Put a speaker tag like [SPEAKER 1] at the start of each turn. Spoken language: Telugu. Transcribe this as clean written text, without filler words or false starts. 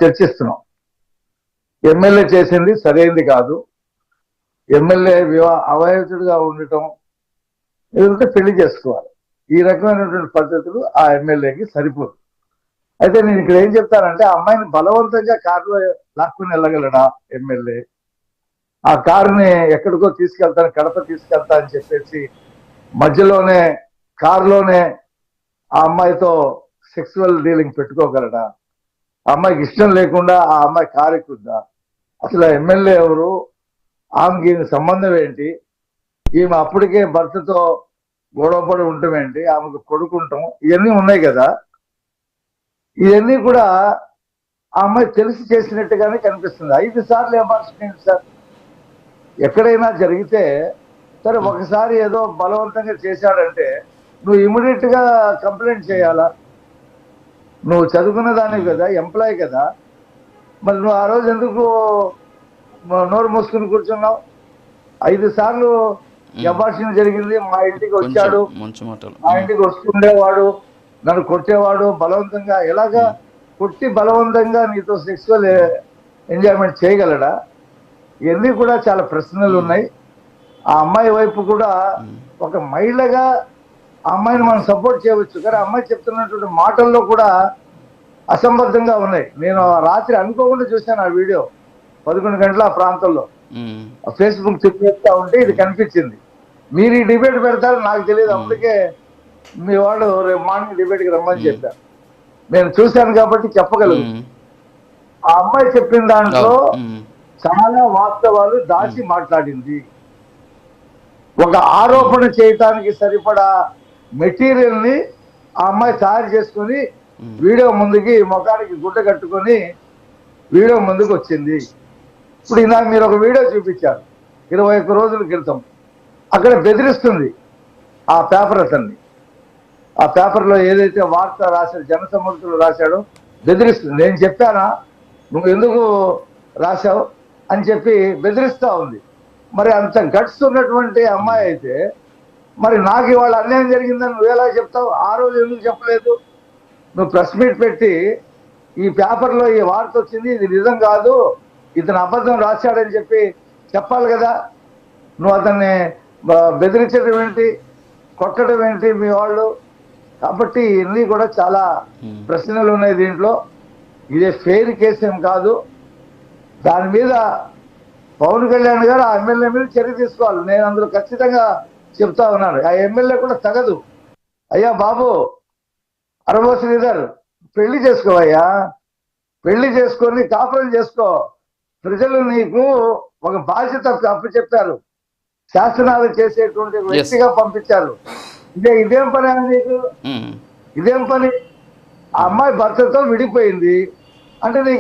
[SPEAKER 1] చర్చిస్తున్నాం. ఎమ్మెల్యే చేసింది సరైనది కాదు. ఎమ్మెల్యే అవైతుడిగా ఉండటం ఏదంటే పెళ్లి చేసుకోవాలి. ఈ రకమైనటువంటి పద్ధతులు ఆ ఎమ్మెల్యేకి సరిపోదు. అయితే నేను ఇక్కడ ఏం చెప్తానంటే, అమ్మాయిని బలవంతంగా కారులో లాక్కుని వెళ్ళగలడా ఎమ్మెల్యే? ఆ కారుని ఎక్కడికో తీసుకెళ్తాను, కడప తీసుకెళ్తా అని చెప్పేసి మధ్యలోనే కారులోనే ఆ అమ్మాయితో సెక్సువల్ డీలింగ్ పెట్టుకోగలడా? ఆ అమ్మాయికి ఇష్టం లేకుండా ఆ అమ్మాయి కారు ఎక్కుద్దా? అసలు ఎమ్మెల్యే ఎవరు? ఆమెకి సంబంధం ఏంటి? ఈమె అప్పటికే భర్తతో గొడవపడి ఉండటం ఏంటి? ఆమెకు కొడుకుంటాం, ఇవన్నీ ఉన్నాయి కదా. ఇవన్నీ కూడా ఆ అమ్మాయి తెలిసి చేసినట్టుగానే కనిపిస్తుంది. 5 సార్లు అబార్షన్ ఏంటి సార్? ఎక్కడైనా జరిగితే సరే, ఒకసారి ఏదో బలవంతంగా చేశాడంటే నువ్వు ఇమీడియట్ గా కంప్లైంట్ చేయాలా? నువ్వు చదువుకున్న దానివి కదా, ఎంప్లాయ్ కదా, మరి నువ్వు ఆ రోజు ఎందుకు నోరు మూసుకుని కూర్చున్నావు? 5 సార్లు అబార్షన్ జరిగింది, మా ఇంటికి వచ్చాడు, మా ఇంటికి వస్తుండేవాడు, నన్ను కొట్టేవాడు, బలవంతంగా ఎలాగా కొట్టి బలవంతంగా నీతో సెక్సువల్ ఎంజాయ్మెంట్ చేయగలడా? ఇవన్నీ కూడా చాలా ప్రశ్నలు ఉన్నాయి. ఆ అమ్మాయి వైపు కూడా ఒక మహిళగా ఆ అమ్మాయిని మనం సపోర్ట్ చేయవచ్చు, కానీ అమ్మాయి చెప్తున్నటువంటి మాటల్లో కూడా అసంబద్ధంగా ఉన్నాయి. నేను రాత్రి అనుకోకుండా చూశాను ఆ వీడియో, 11 గంటల ఆ ప్రాంతంలో ఫేస్బుక్ తిప్పేస్తా ఉంటే ఇది కనిపించింది. మీరు ఈ డిబేట్ పెడతారని నాకు తెలియదు, అప్పటికే మీ వాళ్ళు రేపు మార్నింగ్ డిబేట్కి రమ్మని చెప్పారు. నేను చూశాను కాబట్టి చెప్పగలను. ఆ అమ్మాయి చెప్పిన దాంట్లో చాలా వాస్తవాలు దాచి మాట్లాడింది. ఒక ఆరోపణ చేయటానికి సరిపడా మెటీరియల్ ని ఆ అమ్మాయి తయారు చేసుకుని వీడియో ముందుకి ముఖానికి గుడ్డ కట్టుకొని వీడియో ముందుకు వచ్చింది. ఇప్పుడు ఇందాక మీరు ఒక వీడియో చూపించారు 21 రోజుల క్రితం. అక్కడ బెదిరిస్తుంది ఆ పేపర్ అతన్ని. ఆ పేపర్లో ఏదైతే వార్త రాశాడు, జనసమర్థులు రాశాడో బెదిరిస్తుంది. నేను చెప్పానా, నువ్వు ఎందుకు రాశావు అని చెప్పి బెదిరిస్తా ఉంది. మరి అంత గట్స్ ఉన్నటువంటి అమ్మాయి అయితే మరి నాకు ఇవాళ అన్యాయం జరిగిందని నువ్వు ఎలా చెప్తావు? ఆ రోజు ఎందుకు చెప్పలేదు? నువ్వు ప్రెస్ మీట్ పెట్టి ఈ పేపర్లో ఈ వార్త వచ్చింది, ఇది నిజం కాదు, ఇతను అబద్ధం రాశాడని చెప్పి చెప్పాలి కదా. నువ్వు అతన్ని బెదిరించడం ఏంటి, కొట్టడం ఏంటి మీ వాళ్ళు? కాబట్టి ఇన్ని కూడా చాలా ప్రశ్నలు ఉన్నాయి దీంట్లో. ఇదే ఫెయిర్ కేసు ఏం కాదు. దాని మీద పవన్ కళ్యాణ్ గారు ఆ ఎమ్మెల్యే మీద చర్య తీసుకోవాలి. నేను అందులో ఖచ్చితంగా చెప్తా ఉన్నాను. ఆ ఎమ్మెల్యే కూడా తగదు. అయ్యా బాబు అరబోస్ శ్రీధర్, పెళ్లి చేసుకోవయ్యా, పెళ్లి చేసుకొని కాపురం చేసుకో. ప్రజలు నీకు ఒక బాధ్యత అప్పచెప్పారు, శాసనాలు చేసేటువంటి వ్యక్తిగా పంపించారు. ఇదేం పని అని నీకు? ఇదేం పని? ఆ అమ్మాయి భర్తతో విడిపోయింది అంటే నీకు